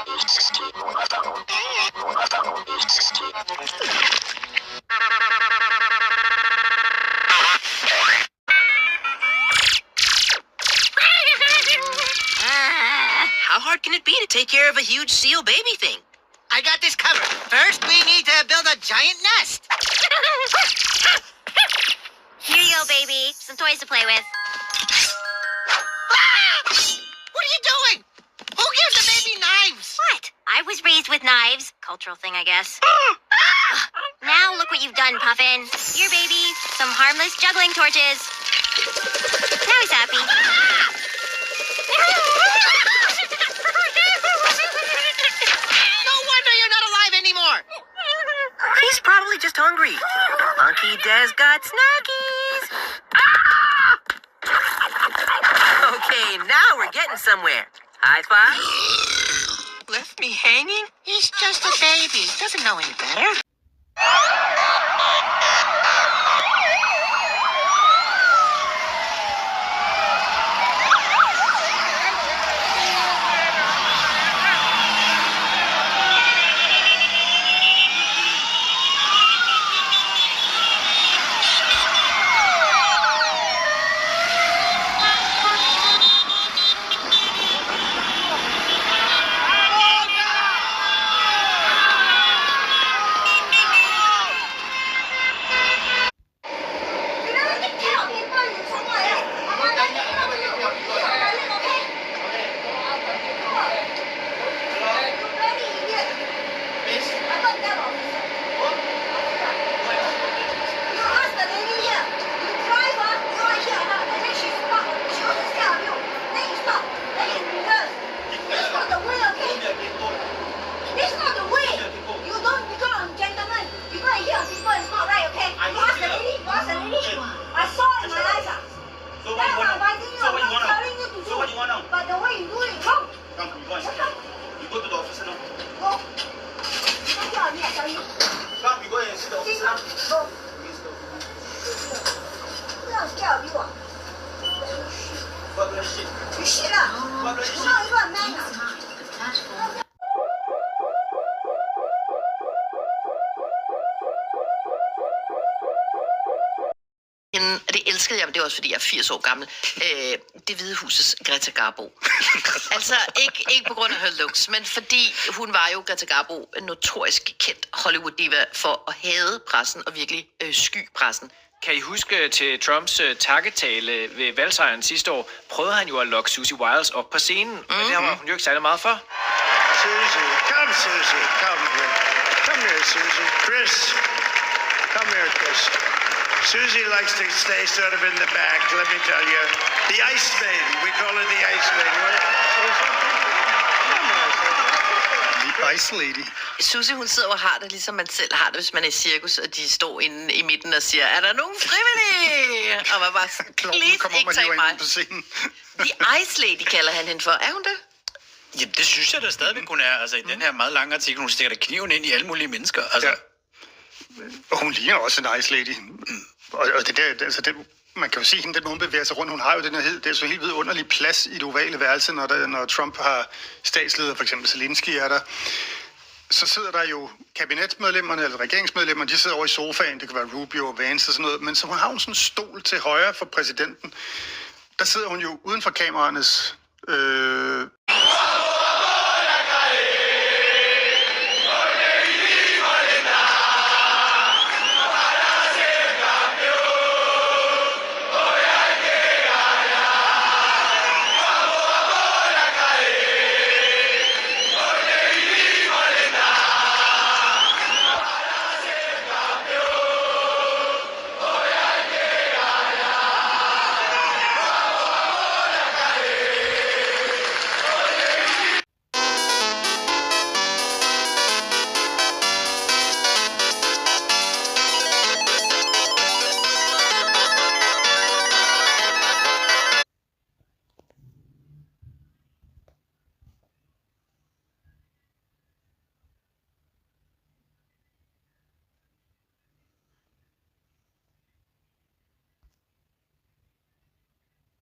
How hard can it be to take care of a huge seal baby thing? I got this covered. First, we need to build a giant nest. Here you go, baby. Some toys to play with. Ah! What are you doing? Who gives the baby knives? What? I was raised with knives. Cultural thing, I guess. Now look what you've done, Puffin. Here, baby. Some harmless juggling torches. Now he's happy. No wonder you're not alive anymore. He's probably just hungry. Monkey Des got snackies. Okay, now we're getting somewhere. High five. Left me hanging? He's just a baby. Doesn't know any better. Og det elskede jeg, men det er også fordi, jeg er 80 år gammel. Det Hvide Husets Greta Garbo. Altså, ikke på grund af her looks, men fordi hun var jo, Greta Garbo, en notorisk kendt Hollywood-diva for at hade pressen og virkelig sky pressen. Kan I huske til Trumps takketale ved valgsejren sidste år, prøvede han jo at lokke Susie Wiles op på scenen, men det var hun jo ikke særlig meget for. Susie, come here. Come here, Susie. Chris, come here, Chris. Susie likes to stay sort of in the back, let me tell you. The Ice Baby, we call her the Ice Baby. The Ice Lady. Susie, hun sidder og har det, ligesom man selv har det, hvis man er i cirkus, og de står inde i midten og siger, er der nogen frivillige? Og man bare sådan, please, ikke tag mig. The Ice Lady kalder han hende for. Er hun det? Jamen, det synes jeg da stadigvæk, hun er. Altså, i den her meget lange artikel, hun stikker da kniven ind i alle mulige mennesker. Altså. Ja. Og hun ligner også en Ice Lady. Og det der, altså man kan jo se hende, den måde bevæger sig rundt. Hun har jo den her det er så helt vidunderlig plads i det ovale værelse, når Trump har statsleder, for eksempel Zelensky er der. Så sidder der jo kabinetsmedlemmerne, eller regeringsmedlemmerne, de sidder over i sofaen, det kan være Rubio og Vance og sådan noget, men så har hun sådan en stol til højre for præsidenten. Der sidder hun jo uden for kameraernes